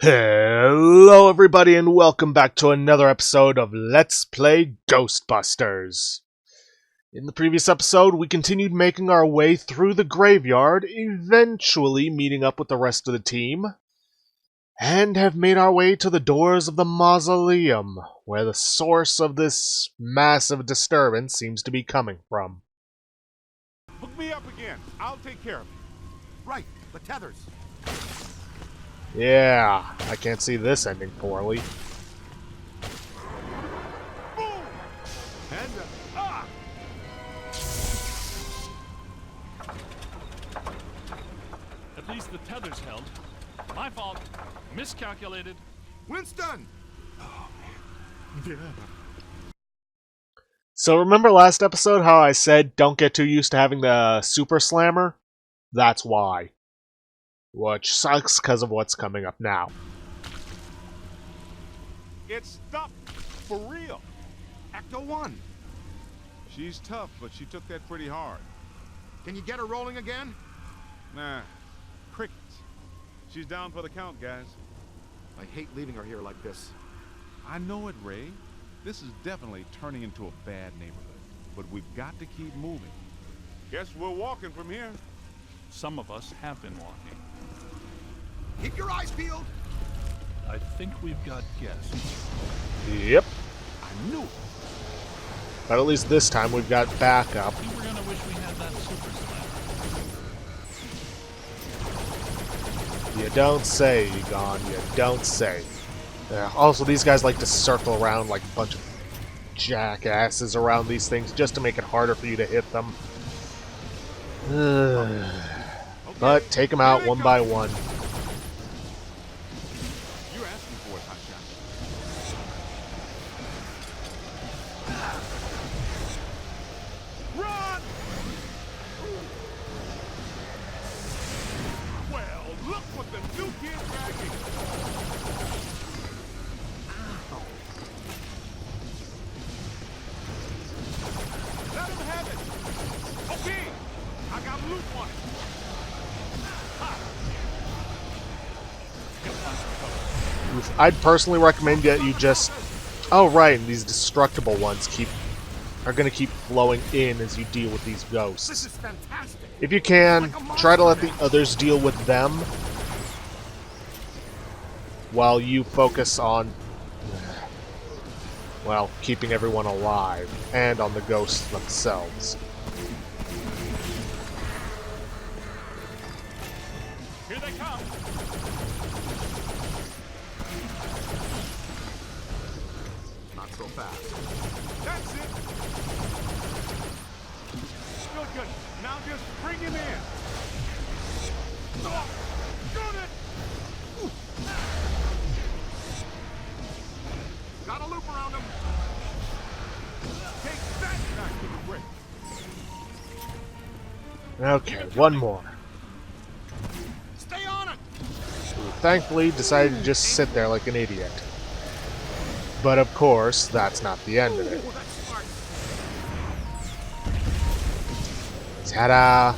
Hello everybody and welcome back to another episode of Let's Play Ghostbusters. In the previous episode, we continued making our way through the graveyard, eventually meeting up with the rest of the team, and have made our way to the doors of the mausoleum, where the source of this massive disturbance seems to be coming from. Hook me up again. I'll take care of it. Right, the tethers. Yeah, I can't see this ending poorly. Boom! And ah! At least the tether's held. My fault. Miscalculated. Winston! Oh, man. Yeah. So remember last episode how I said don't get too used to having the super slammer? That's why. Which sucks because of what's coming up now. It's stuffed. For real. Acto 1. She's tough, but she took that pretty hard. Can you get her rolling again? Nah. Crickets. She's down for the count, guys. I hate leaving her here like this. I know it, Ray. This is definitely turning into a bad neighborhood. But we've got to keep moving. Guess we're walking from here. Some of us have been walking. Keep your eyes peeled. I think we've got guests. Yep. I knew it. But at least this time we've got backup. We were gonna wish we had that super slam. You don't say, Egon. You don't say. Also, these guys like to circle around like a bunch of jackasses around these things just to make it harder for you to hit them. But take them out one by one. You're asking for it, hotshot. Run! Well, look what the new kid's dragging. Let him have it. Okay, I got loot on it. I'd personally recommend that you just... Oh, right, and these destructible ones are going to keep flowing in as you deal with these This ghosts. is fantastic. If you can, try to let the others deal with them while you focus on, well, keeping everyone alive and on the ghosts themselves. Here they come. Not so fast. That's it. Good. Now just bring him in. Oh, got it. Got a loop around him. Take that back to the brick. Okay, one more. Stay on it. Who thankfully decided to just sit there like an idiot. But of course, that's not the end of it. Ooh, that's smart. Ta-da!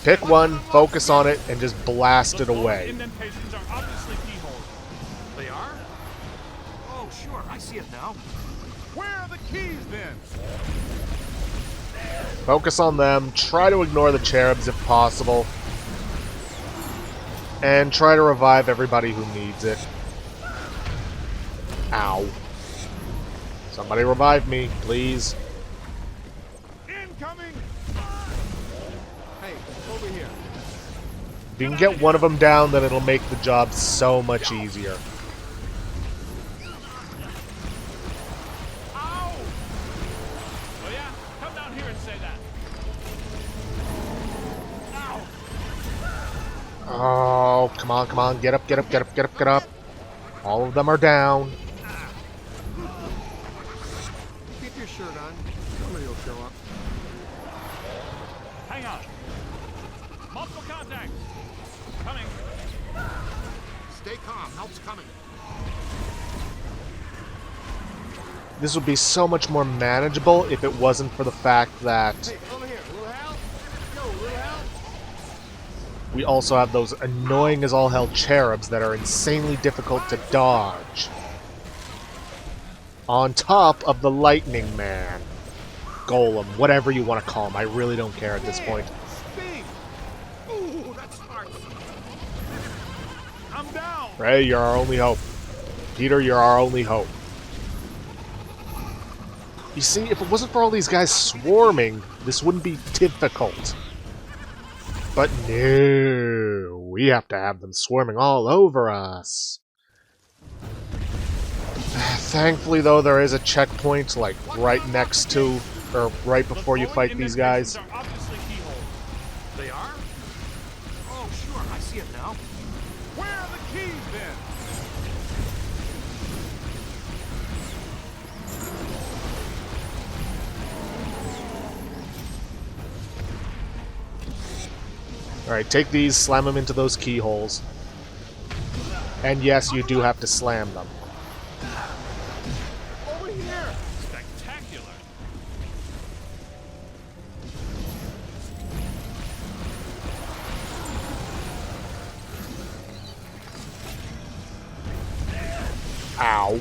Pick one, focus on it, and just blast it away. Indentations are obviously keyholes. They are? Oh, sure. I see it now. Where are the keys then? Focus on them, try to ignore the cherubs if possible, and try to revive everybody who needs it. Ow. Somebody revive me, please. Incoming. Hey, over here. If you can get one of them down, then it'll make the job so much easier. Ow! Oh yeah? Come down here and say that. Ow! Oh, come on, get up. All of them are down. Keep your shirt on. Somebody will show up. Hang on. Multiple contacts. Coming. Stay calm. Help's coming. This would be so much more manageable if it wasn't for the fact that Hey, over here. Little help? Yo, little help? we also have those annoying as all hell cherubs that are insanely difficult to dodge. On top of the Lightning Man. Golem, whatever you want to call him. I really don't care at this point. Sting! Ooh, that's smart. I'm down. Ray, you're our only hope. Peter, you're our only hope. You see, if it wasn't for all these guys swarming, this wouldn't be difficult. But no, we have to have them swarming all over us. Thankfully, though, there is a checkpoint, like, right next to, or right before you fight these guys. Are obviously keyholes. They are? Oh, sure, I see it now. Where are the keys then? Alright, take these, slam them into those keyholes. And yes, you do have to slam them. Over here. Spectacular. Ow.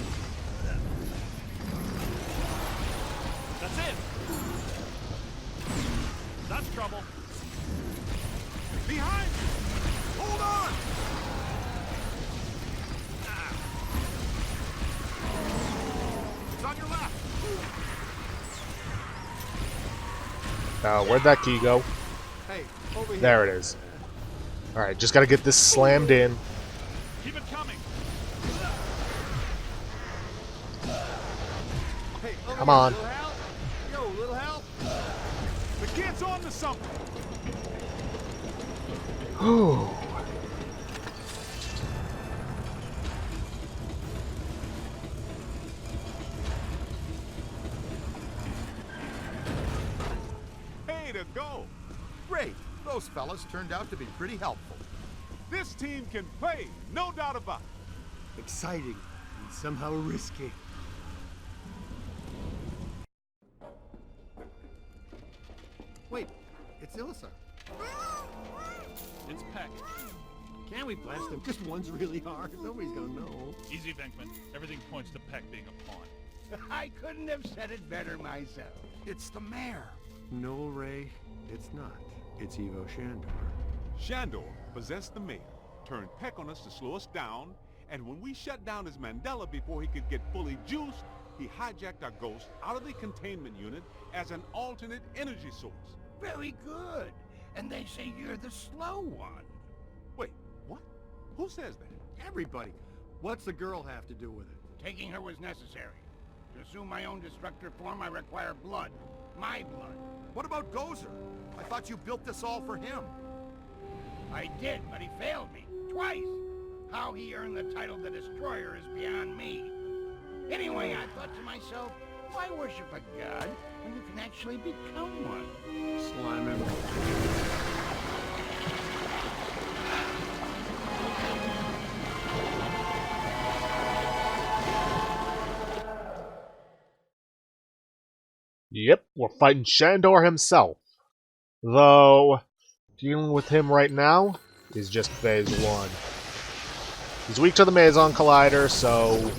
That's it. That's trouble. Behind you. Hold on. It's on your left. Where'd that key go? Hey, over here. There it is. Alright, just gotta get this slammed in. Keep it coming. Hey, over Come here. on. Little help? Yo, little help. The kid's on to something. Whew. Hey, to go. Great. Those fellas turned out to be pretty helpful. This team can play, no doubt about it. Exciting and somehow risky. Wait, it's Ilsa. It's Peck. Can't we blast him? Just one's really hard. Nobody's gonna know. Easy, Venkman. Everything points to Peck being a pawn. I couldn't have said it better myself. It's the mayor. No, Ray, it's not. It's Ivo Shandor. Shandor possessed the mayor, turned Peck on us to slow us down, and when we shut down his Mandela before he could get fully juiced, he hijacked our ghost out of the containment unit as an alternate energy source. Very good. And they say you're the slow one. Wait, what? Who says that? Everybody. What's the girl have to do with it? Taking her was necessary. To assume my own destructor form, I require blood. My blood. What about Gozer? I thought you built this all for him. I did, but he failed me. Twice. How he earned the title the Destroyer is beyond me. Anyway, I thought to myself, why worship a god when you can actually become one? Slime him. Yep, we're fighting Shandor himself. Though, dealing with him right now is just phase 1. He's weak to the Meson Collider, so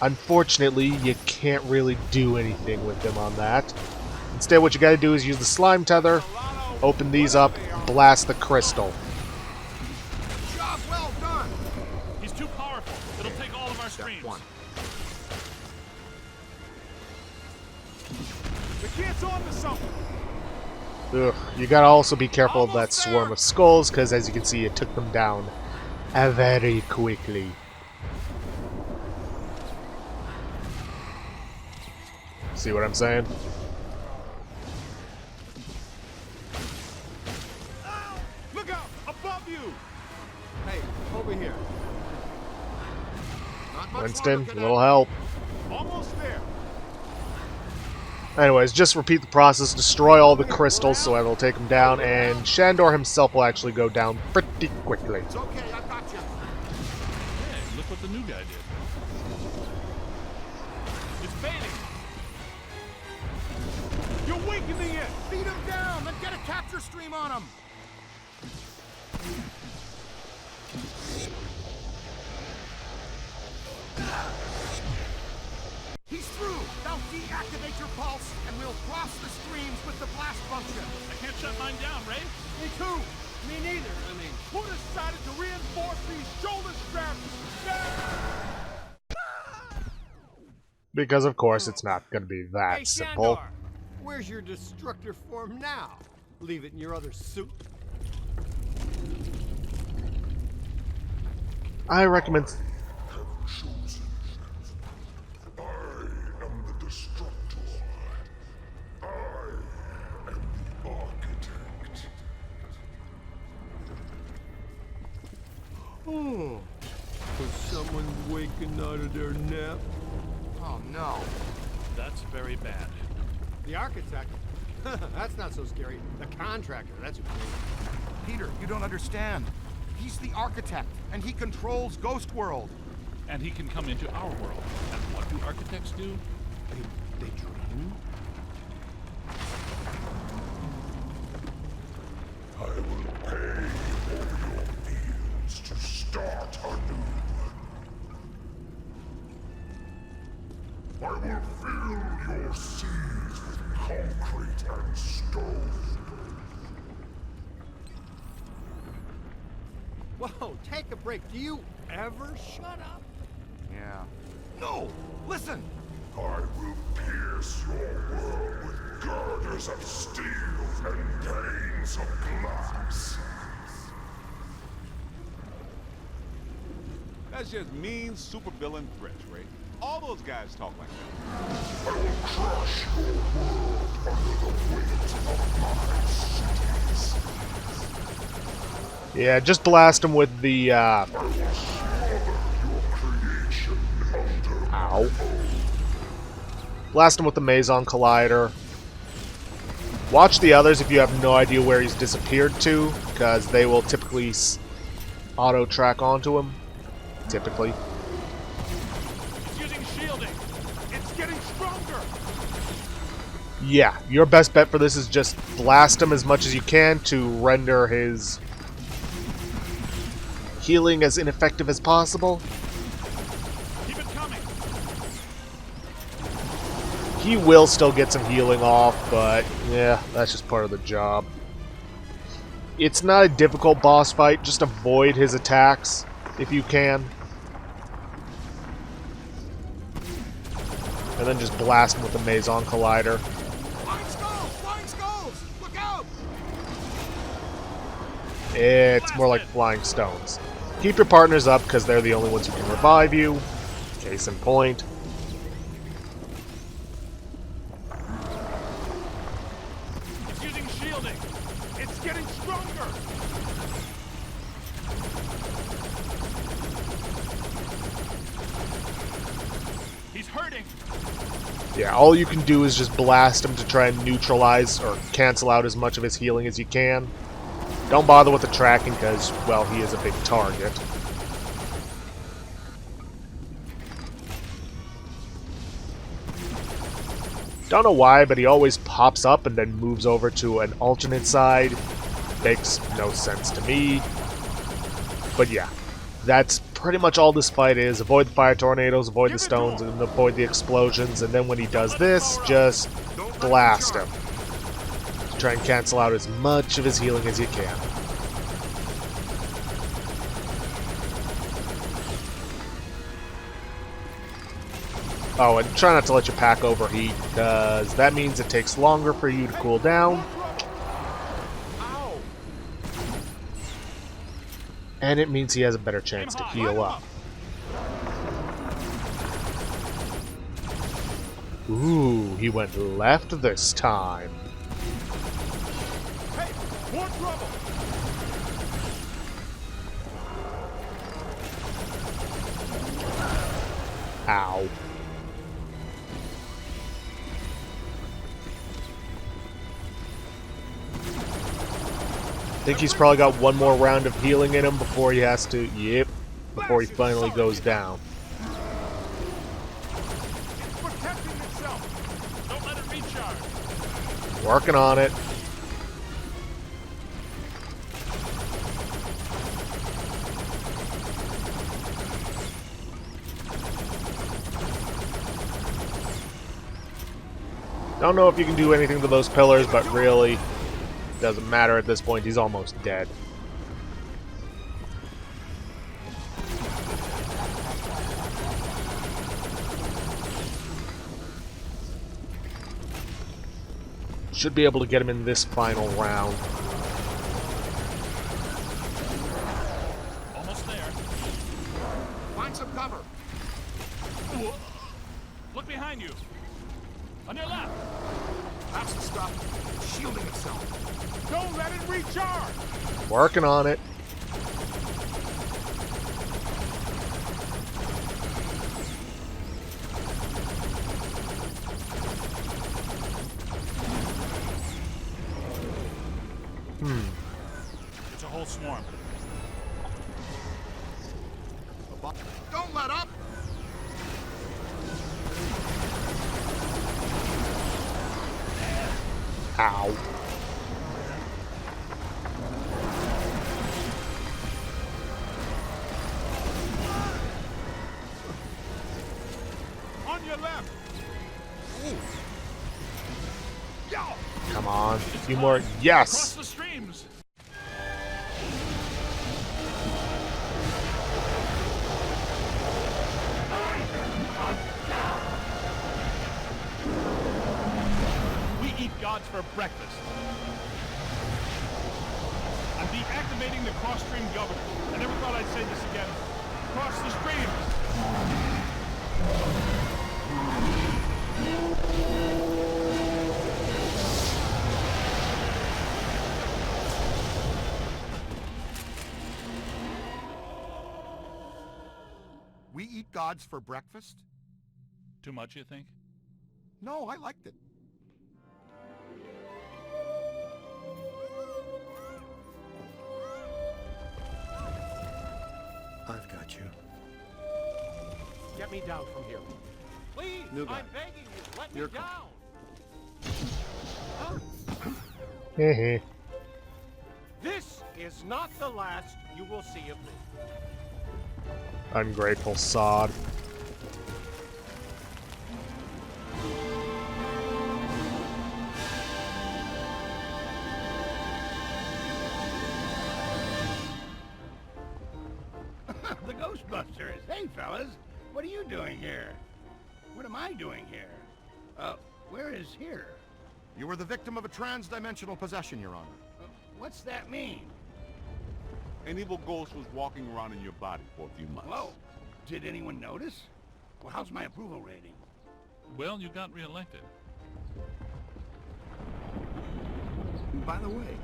unfortunately you can't really do anything with him on that. Instead, what you gotta do is use the slime tether, open these up, blast the crystal. Job well done. He's too powerful. It'll take all of our streams. One. The kid's on to something. Ugh, you gotta also be careful of that swarm of skulls, because as you can see, it took them down very quickly. See what I'm saying? Look out! Above you! Hey, over here. Not much Winston, longer, a cadet. little help. Almost there. Anyways, just repeat the process, destroy all the crystals so it'll take them down, and Shandor himself will actually go down pretty quickly. It's okay, I got you. Hey, look what the new guy did. It's fading. You're weakening it! Beat him down, then get a capture stream on him. He's through! Now deactivate your pulse, and we'll cross the streams with the blast function. I can't shut mine down, Ray. Me too. Me neither. I mean, Who decided to reinforce these shoulder straps? Because, of course, it's not going to be that hey, simple. Shandor, where's your destructor form now? Leave it in your other suit. I recommend... Oh, was someone waking out of their nap? Oh, no. That's very bad. The architect? That's not so scary. The contractor, that's who. Peter, you don't understand. He's the architect, and he controls Ghost World. And he can come into our world. And what do architects do? They dream? I will pay all your bills to start anew. I will fill your seas with concrete and stone. Whoa, take a break. Do you ever shut up? Yeah. No! Listen! I will pierce your world with girders of steel and panes of glass. That's just mean supervillain threats, Ray. All those guys talk like that. I will crush your world under the weight of my cities. Yeah, just blast him with the, I will smother your creation under Ow. Blast him with the Meson Collider. Watch the others if you have no idea where he's disappeared to, because they will typically auto-track onto him. Typically. He's using shielding. It's getting stronger! Yeah, your best bet for this is just blast him as much as you can to render his healing as ineffective as possible. Keep it coming. He will still get some healing off, but yeah, that's just part of the job. It's not a difficult boss fight, just avoid his attacks if you can. And then just blast him with the Meson Collider. Flying skulls! Flying skulls! Look out! It's more like flying stones. Keep your partners up because they're the only ones who can revive you. Case in point. He's using shielding. It's getting stronger! He's hurting. Yeah, all you can do is just blast him to try and neutralize or cancel out as much of his healing as you can. Don't bother with the tracking because, well, he is a big target. Don't know why, but he always pops up and then moves over to an alternate side. Makes no sense to me. But yeah, that's pretty much all this fight is. Avoid the fire tornadoes, avoid the stones, and avoid the explosions. And then when he does this, just blast him. Try and cancel out as much of his healing as you can. Oh, and try not to let your pack overheat, because that means it takes longer for you to cool down. Ow! And it means he has a better chance to heal up. Ooh, he went left this time. Hey! More trouble! Ow. I think he's probably got one more round of healing in him before he has to... Yep. Before he finally goes down. It's protecting itself! Don't let it recharge. Working on it. Don't know if you can do anything to those pillars, but really, doesn't matter at this point. He's almost dead. Should be able to get him in this final round. Almost there. Find some cover. Look behind you. On your left. That's the stuff. It's shielding itself. Don't let it recharge! Working on it. It's a whole swarm. Don't let up! Ow. On your left! Come on. A few more. Cross Yes! the streams. We eat gods for breakfast. I'm deactivating the cross-stream governor. I never thought I'd say this again. Cross the streams. We eat gods for breakfast? Too much, you think? No, I liked it. I've got you. Get me down from here. Please, New guy. I'm begging you, let You're me down. Heh. This is not the last you will see of me. Ungrateful sod. The Ghostbusters. Hey, fellas. What are you doing here? What am I doing here? Where is here? You were the victim of a trans-dimensional possession, Your Honor. What's that mean? An evil ghost was walking around in your body for a few months. Whoa. Did anyone notice? Well, how's my approval rating? Well, you got reelected. By the way,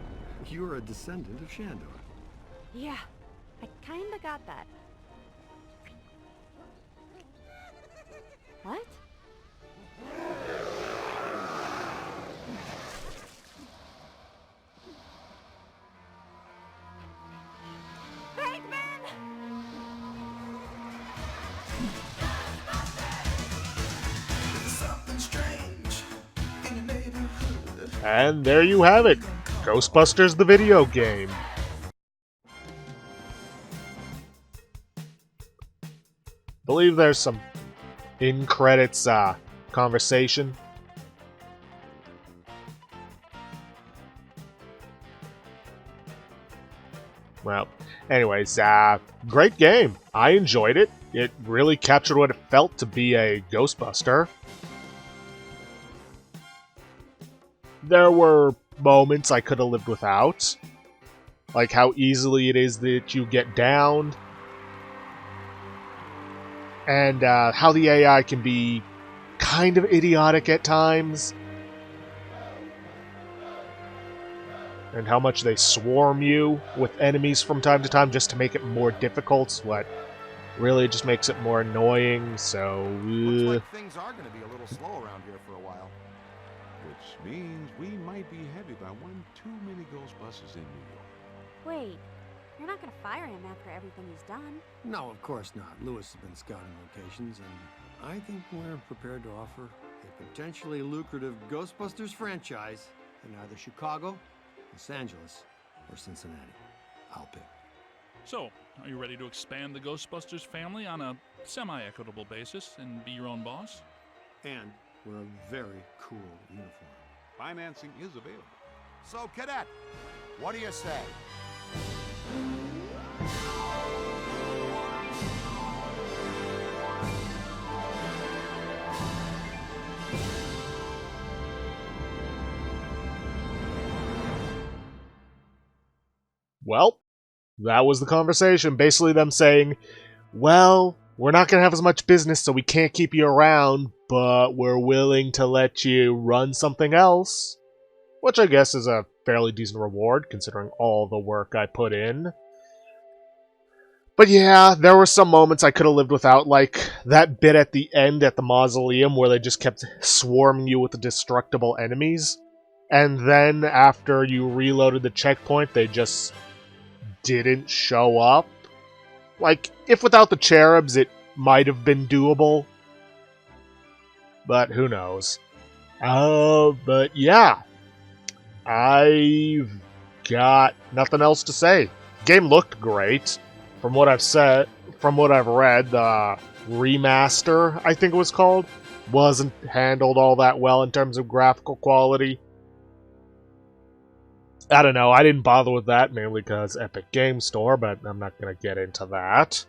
you're a descendant of Shandor. Yeah, I kinda got that. What? And there you have it. Ghostbusters the video game. Believe there's some in-credits conversation. Well, anyways, great game. I enjoyed it. It really captured what it felt to be a Ghostbuster. There were moments I could have lived without. Like how easily it is that you get downed. And how the AI can be kind of idiotic at times. And how much they swarm you with enemies from time to time just to make it more difficult. What really just makes it more annoying, so... Looks like things are going to be a little slow around here for a while. Which means we might be headed by one too many Ghostbusters in New York. Wait, you're not gonna fire him after everything he's done. No, of course not. Lewis has been scouting locations, and I think we're prepared to offer a potentially lucrative Ghostbusters franchise in either Chicago, Los Angeles, or Cincinnati. I'll pick. So, are you ready to expand the Ghostbusters family on a semi-equitable basis and be your own boss? And wear a very cool uniform. Financing is available. So, Cadet, what do you say? Well, that was the conversation. Basically them saying, well, we're not going to have as much business, so we can't keep you around, but we're willing to let you run something else. Which I guess is a fairly decent reward, considering all the work I put in. But yeah, there were some moments I could have lived without, like that bit at the end at the mausoleum where they just kept swarming you with the destructible enemies. And then, after you reloaded the checkpoint, they just didn't show up. Like, if without the cherubs, it might have been doable. But who knows. But yeah. I've got nothing else to say. Game looked great. From what I've read, the remaster, I think it was called, wasn't handled all that well in terms of graphical quality. I don't know, I didn't bother with that, mainly because Epic Game Store, but I'm not going to get into that.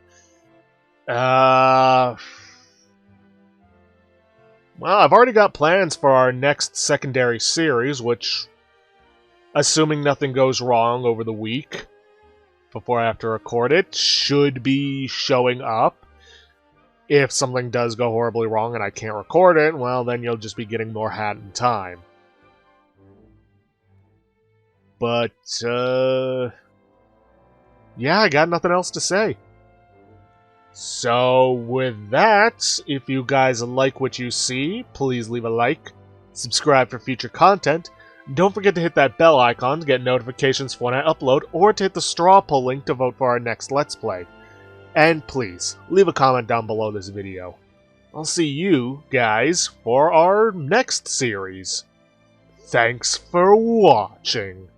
Well, I've already got plans for our next secondary series, which, assuming nothing goes wrong over the week before I have to record it, should be showing up. If something does go horribly wrong and I can't record it, well, then you'll just be getting more Hat in Time. But, yeah, I got nothing else to say. So, with that, if you guys like what you see, please leave a like, subscribe for future content, and don't forget to hit that bell icon to get notifications for when I upload, or to hit the straw poll link to vote for our next Let's Play. And please, leave a comment down below this video. I'll see you guys for our next series. Thanks for watching.